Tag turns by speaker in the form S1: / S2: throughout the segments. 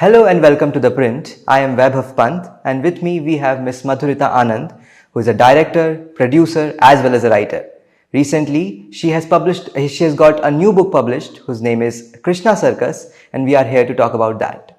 S1: Hello and welcome to The Print. I am Vaibhav Pant and with me we have Miss Madhurita Anand, who is a director, producer as well as a writer. Recently, she has got a new book published whose name is Krishna Circus, and we are here to talk about that.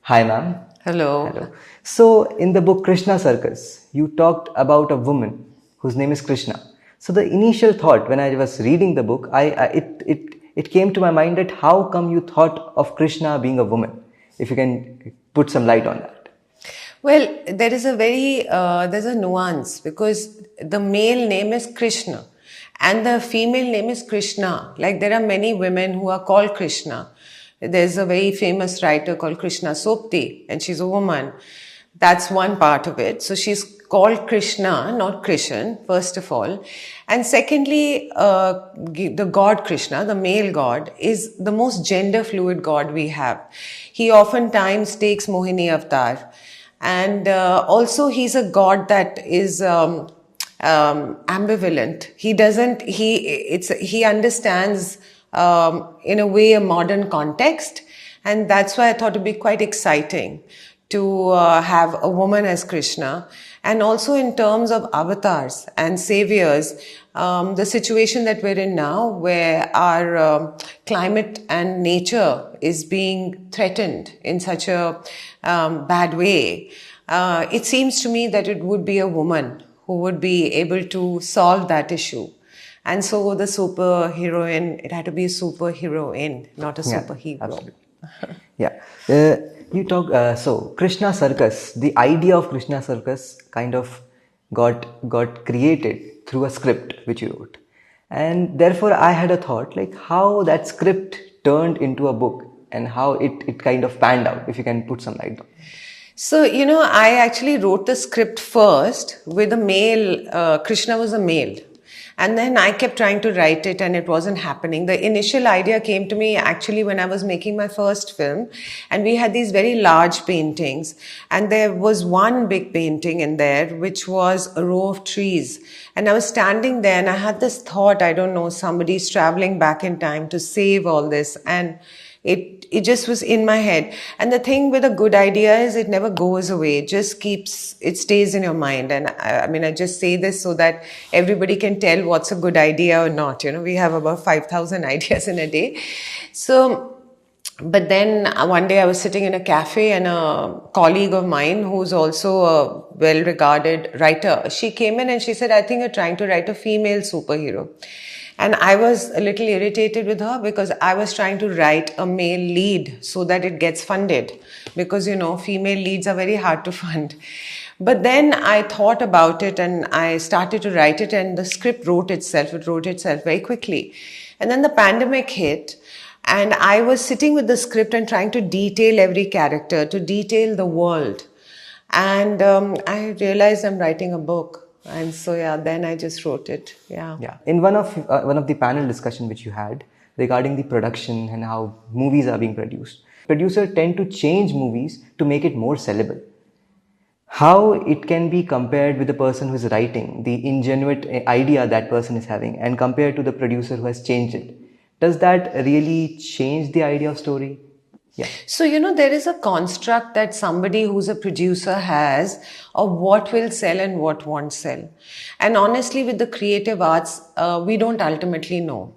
S1: Hi ma'am.
S2: Hello.
S1: Hello. So in the book Krishna Circus, you talked about a woman whose name is Krishna. So the initial thought when I was reading the book, it came to my mind that how come you thought of Krishna being a woman? If you can put some light on that.
S2: Well, there's a nuance because the male name is Krishna and the female name is Krishna. Like there are many women who are called Krishna. There's a very famous writer called Krishna Sopti and she's a woman. That's one part of it. So she's called Krishna, not Krishan, first of all. And secondly, the god Krishna, the male god, is the most gender fluid god we have. He oftentimes takes Mohini avatar. And also he's a god that is ambivalent. He understands in a way a modern context. And that's why I thought it'd be quite exciting to have a woman as Krishna. And also in terms of avatars and saviors, the situation that we're in now where our climate and nature is being threatened in such a bad way, it seems to me that it would be a woman who would be able to solve that issue. And so the superheroine, it had to be a superheroine, not a superhero.
S1: Absolutely. Yeah. So Krishna Circus, the idea of Krishna Circus kind of got created through a script which you wrote. And therefore I had a thought like how that script turned into a book and how it kind of panned out, if you can put some light on.
S2: So, I actually wrote the script first with a male, Krishna was a male. And then I kept trying to write it and it wasn't happening. The initial idea came to me actually when I was making my first film and we had these very large paintings and there was one big painting in there which was a row of trees. And I was standing there and I had this thought, I don't know, somebody's traveling back in time to save all this, and it just was in my head. And the thing with a good idea is it never goes away. It stays in your mind. And I just say this so that everybody can tell what's a good idea or not. We have about 5,000 ideas in a day. So, but then one day I was sitting in a cafe and a colleague of mine who's also a well-regarded writer, she came in and she said, I think you're trying to write a female superhero. And I was a little irritated with her because I was trying to write a male lead so that it gets funded. Because, female leads are very hard to fund. But then I thought about it and I started to write it and the script wrote itself. It wrote itself very quickly. And then the pandemic hit and I was sitting with the script and trying to detail every character, to detail the world. And I realized I'm writing a book. And so, then I just wrote it. Yeah.
S1: In one of the panel discussion which you had regarding the production and how movies are being produced, producers tend to change movies to make it more sellable. How it can be compared with the person who is writing, the ingenuine idea that person is having, and compared to the producer who has changed it. Does that really change the idea of story? Yeah.
S2: So, there is a construct that somebody who's a producer has of what will sell and what won't sell. And honestly, with the creative arts, we don't ultimately know.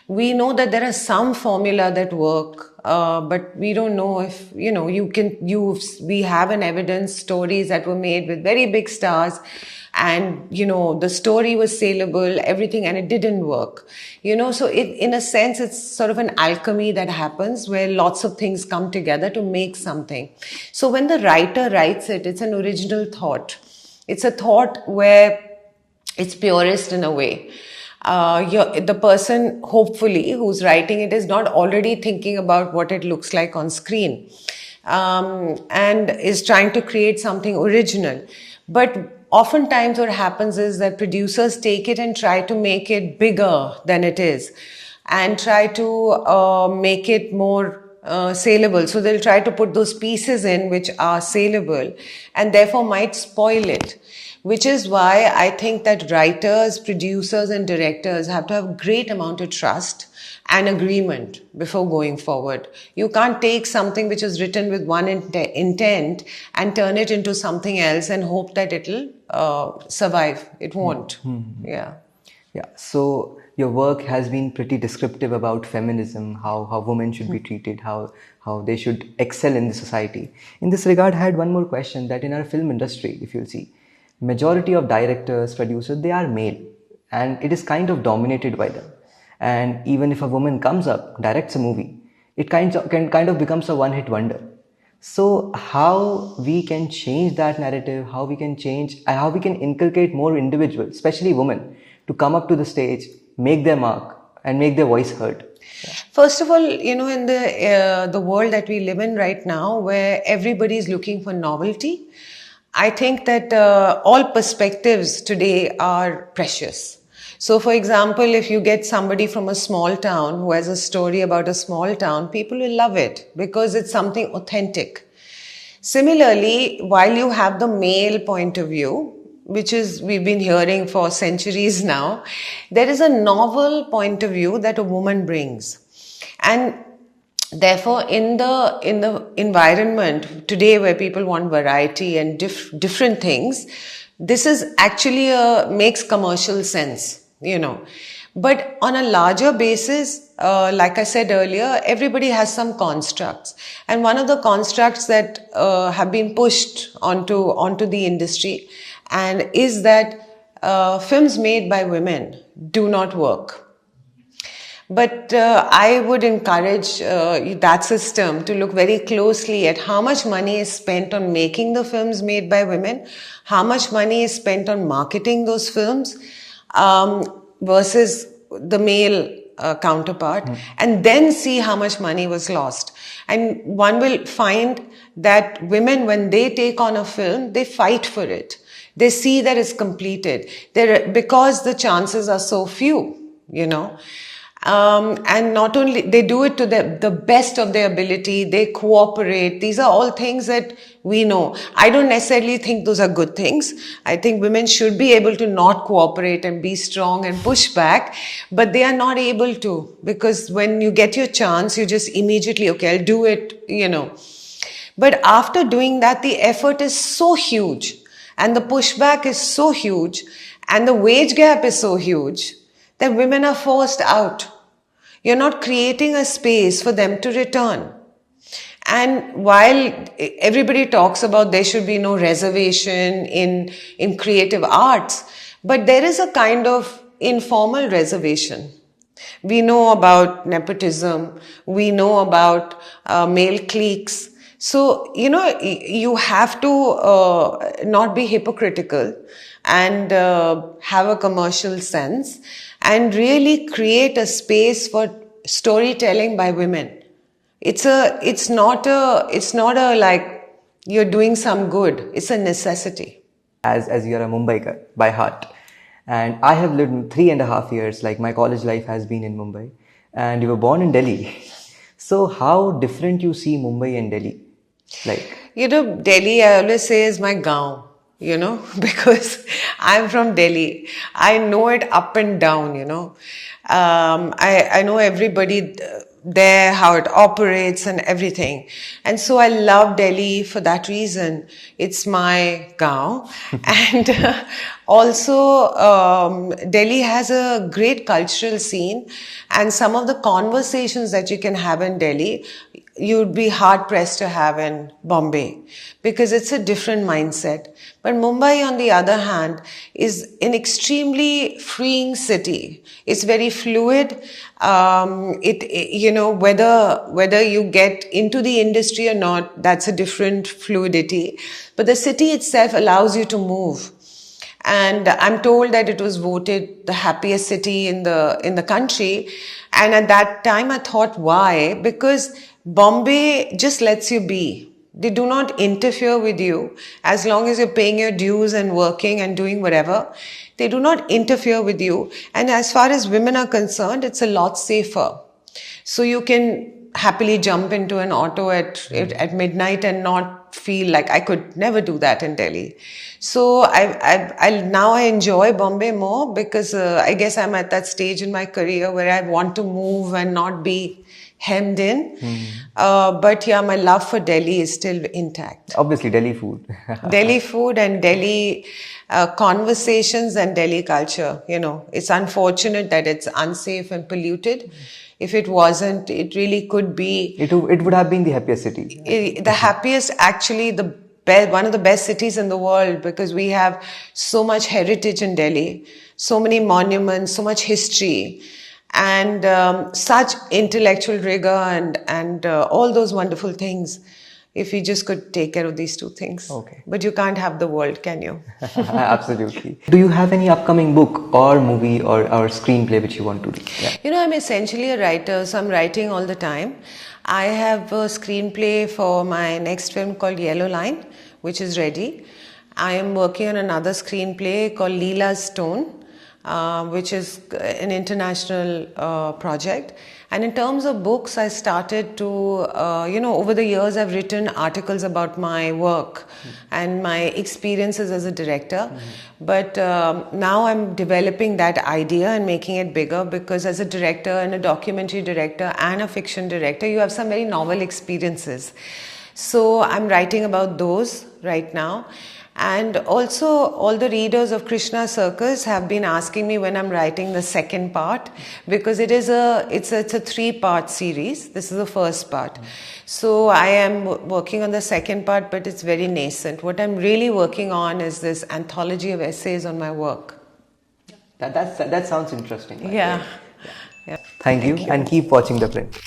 S2: We know that there are some formula that work, but we don't know if, we have an evidence stories that were made with very big stars and, the story was saleable, everything, and it didn't work. So in a sense, it's sort of an alchemy that happens where lots of things come together to make something. So when the writer writes it, it's an original thought. It's a thought where it's purest in a way. The person, hopefully, who's writing it is not already thinking about what it looks like on screen, and is trying to create something original. But oftentimes what happens is that producers take it and try to make it bigger than it is and try to make it more saleable. So they'll try to put those pieces in which are saleable and therefore might spoil it. Which is why I think that writers, producers, and directors have to have great amount of trust and agreement before going forward. You can't take something which is written with one intent and turn it into something else and hope that it'll survive. It won't. Yeah.
S1: Yeah, so your work has been pretty descriptive about feminism, how women should be treated, how they should excel in the society. In this regard, I had one more question, that in our film industry, if you'll see, majority of directors, producers, they are male, and it is kind of dominated by them. And even if a woman comes up, directs a movie, it kind of becomes a one-hit wonder. So how we can change that narrative, how we can inculcate more individuals, especially women, to come up to the stage, make their mark, and make their voice heard.
S2: First of all, you know, in the world that we live in right now, where everybody is looking for novelty, I think that all perspectives today are precious. So, for example, if you get somebody from a small town who has a story about a small town, people will love it because it's something authentic. Similarly, while you have the male point of view, which is we've been hearing for centuries now, there is a novel point of view that a woman brings. And therefore, in the environment today where people want variety and different things, this is actually makes commercial sense, you know. But on a larger basis, like I said earlier, everybody has some constructs. And one of the constructs that have been pushed onto the industry and is that films made by women do not work. But I would encourage that system to look very closely at how much money is spent on making the films made by women, how much money is spent on marketing those films versus the male counterpart, and then see how much money was lost. And one will find that women, when they take on a film, they fight for it. They see that it's completed because the chances are so few, you know. And not only they do it to the best of their ability, they cooperate. These are all things that we know. I don't necessarily think those are good things. I think women should be able to not cooperate and be strong and push back, but they are not able to, because when you get your chance, you just immediately, okay, I'll do it, you know. But after doing that, the effort is so huge and the pushback is so huge and the wage gap is so huge that women are forced out. You're not creating a space for them to return. And while everybody talks about there should be no reservation in creative arts, but there is a kind of informal reservation. We know about nepotism. We know about male cliques. So, you know, you have to not be hypocritical and have a commercial sense and really create a space for storytelling by women. It's not a like you're doing some good. It's a necessity.
S1: As you're a Mumbaikar by heart, and I have lived 3.5 years, like my college life has been in Mumbai, and you were born in Delhi. So how different you see Mumbai and Delhi? Like,
S2: you know, Delhi, I always say, is my gaon, you know, because I'm from Delhi. I know it up and down, you know. I know everybody there, how it operates and everything. And so I love Delhi for that reason. It's my gaon. And also, Delhi has a great cultural scene, and some of the conversations that you can have in Delhi, you'd be hard pressed to have in Bombay, because it's a different mindset. But Mumbai, on the other hand, is an extremely freeing city. It's very fluid. You know, whether you get into the industry or not, that's a different fluidity. But the city itself allows you to move. And I'm told that it was voted the happiest city in the country. And at that time I thought, why? Because Bombay just lets you be. They do not interfere with you as long as you're paying your dues and working and doing whatever. They do not interfere with you. And as far as women are concerned, it's a lot safer. So you can happily jump into an auto at midnight and not feel like I could never do that in Delhi. So now I enjoy Bombay more because I guess I'm at that stage in my career where I want to move and not be hemmed in. But yeah, my love for Delhi is still intact.
S1: Obviously, Delhi food.
S2: Delhi food and Delhi conversations and Delhi culture. You know, it's unfortunate that it's unsafe and polluted. If it wasn't, it really could be
S1: It would have been the happiest city.
S2: the happiest, actually, one of the best cities in the world, because we have so much heritage in Delhi, so many monuments, so much history, and such intellectual rigor and all those wonderful things. If we just could take care of these two things.
S1: Okay.
S2: But you can't have the world, can you?
S1: Absolutely. Do you have any upcoming book or movie or screenplay which you want to read? Yeah.
S2: You know, I'm essentially a writer, so I'm writing all the time. I have a screenplay for my next film called Yellow Line, which is ready. I am working on another screenplay called Leela's Stone, which is an international project. And in terms of books, I started to, over the years, I've written articles about my work and my experiences as a director. But now I'm developing that idea and making it bigger, because as a director and a documentary director and a fiction director, you have some very novel experiences. So I'm writing about those right now. And also, all the readers of Krishna Circus have been asking me when I'm writing the second part, because it's a 3-part series. This is the first part. So I am working on the second part, but it's very nascent. What I'm really working on is this anthology of essays on my work.
S1: That sounds interesting.
S2: Yeah.
S1: Thank you, and keep watching the print.